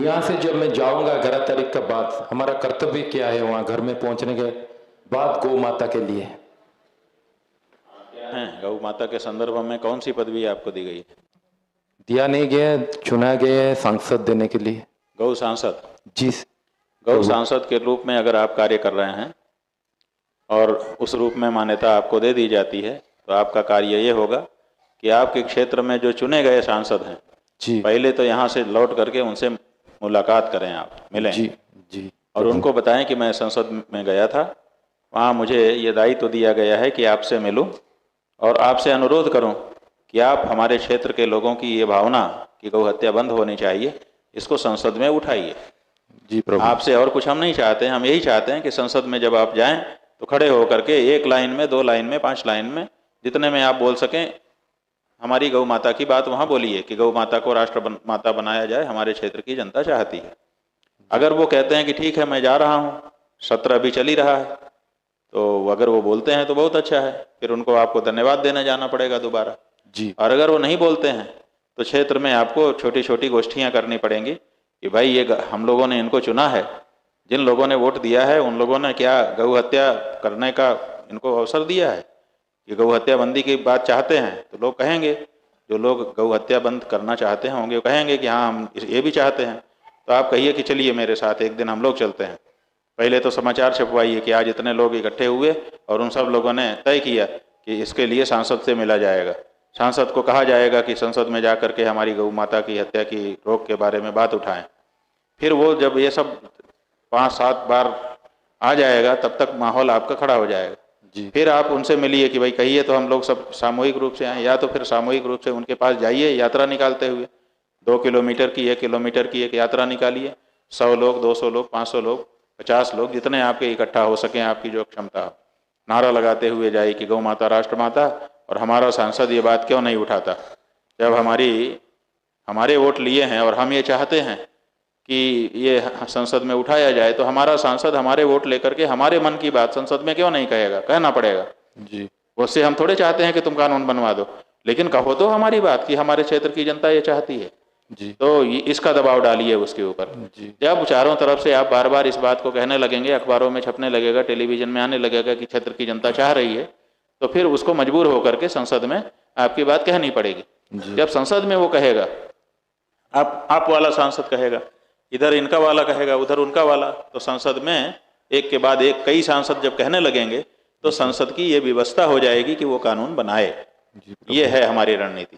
यहाँ से जब मैं जाऊंगा 11 तारीख के बाद, हमारा कर्तव्य क्या है वहाँ घर में पहुंचने के बाद गौ माता के लिए? हैं गौ माता के संदर्भ में कौन सी पदवी आपको दी गई है? दिया नहीं गया, चुना गया है सांसद देने के लिए। गौ सांसद? जी। गौ सांसद के रूप में अगर आप कार्य कर रहे हैं और उस रूप में मान्यता आपको दे दी जाती है तो आपका कार्य ये होगा कि आपके क्षेत्र में जो चुने गए सांसद हैं जी, पहले तो यहाँ से लौट करके उनसे मुलाकात करें, आप मिलें जी जी, और उनको बताएं कि मैं संसद में गया था, वहाँ मुझे ये दायित्व दिया गया है कि आपसे मिलूं और आपसे अनुरोध करूं कि आप हमारे क्षेत्र के लोगों की ये भावना कि गौ हत्या बंद होनी चाहिए, इसको संसद में उठाइए। जी प्रभु। आपसे और कुछ हम नहीं चाहते हैं, हम यही चाहते हैं कि संसद में जब आप जाएं तो खड़े होकर के 1 लाइन में, 2 लाइन में, 5 लाइन में, जितने में आप बोल सकें, हमारी गौ माता की बात वहाँ बोलिए कि गौ माता को राष्ट्र माता बनाया जाए, हमारे क्षेत्र की जनता चाहती है। अगर वो कहते हैं कि ठीक है मैं जा रहा हूँ, सत्र अभी चल ही रहा है, तो अगर वो बोलते हैं तो बहुत अच्छा है, फिर उनको आपको धन्यवाद देने जाना पड़ेगा दोबारा जी। और अगर वो नहीं बोलते हैं तो क्षेत्र में आपको छोटी छोटी गोष्ठियाँ करनी पड़ेंगी कि भाई ये हम लोगों ने इनको चुना है, जिन लोगों ने वोट दिया है उन लोगों ने क्या गौ हत्या करने का इनको अवसर दिया है? ये गौ हत्या बंदी की बात चाहते हैं तो लोग कहेंगे, जो लोग गौ हत्या बंद करना चाहते होंगे वो कहेंगे कि हाँ हम ये भी चाहते हैं। तो आप कहिए कि चलिए मेरे साथ एक दिन हम लोग चलते हैं। पहले तो समाचार छपवाइए कि आज इतने लोग इकट्ठे हुए और उन सब लोगों ने तय किया कि इसके लिए सांसद से मिला जाएगा। सांसद को कहा जाएगा कि संसद में जाकर के हमारी गौ माता की हत्या की रोक के बारे में बात उठाएं। फिर वो जब ये सब 5-7 बार आ जाएगा तब तक माहौल आपका खड़ा हो जाएगा जी। फिर आप उनसे मिलिए कि भाई कहिए तो हम लोग सब सामूहिक रूप से आए, या तो फिर सामूहिक रूप से उनके पास जाइए यात्रा निकालते हुए, 2 किलोमीटर की 1 किलोमीटर की एक यात्रा निकालिए। 100 लोग, 200 लोग, 500 लोग, 50 लोग, जितने आपके इकट्ठा हो सकें, आपकी जो क्षमता हो, नारा लगाते हुए जाइए कि गौ माता राष्ट्र माता। और हमारा सांसद ये बात क्यों नहीं उठाता? जब हमारे वोट लिए हैं और हम ये चाहते हैं कि ये संसद में उठाया जाए तो हमारा सांसद हमारे वोट लेकर के हमारे मन की बात संसद में क्यों नहीं कहेगा? कहना पड़ेगा जी। उससे हम थोड़े चाहते हैं कि तुम कानून बनवा दो, लेकिन कहो तो हमारी बात कि हमारे क्षेत्र की जनता ये चाहती है। जी। तो इसका दबाव डालिए उसके ऊपर। जब चारों तरफ से आप बार बार इस बात को कहने लगेंगे, अखबारों में छपने लगेगा, टेलीविजन में आने लगेगा कि क्षेत्र की जनता चाह रही है, तो फिर उसको मजबूर होकर के संसद में आपकी बात कहनी पड़ेगी। जब संसद में वो कहेगा, आप वाला सांसद कहेगा, इधर इनका वाला कहेगा, उधर उनका वाला, तो संसद में एक के बाद एक कई सांसद जब कहने लगेंगे तो संसद की ये व्यवस्था हो जाएगी कि वो कानून बनाए। ये है हमारी रणनीति।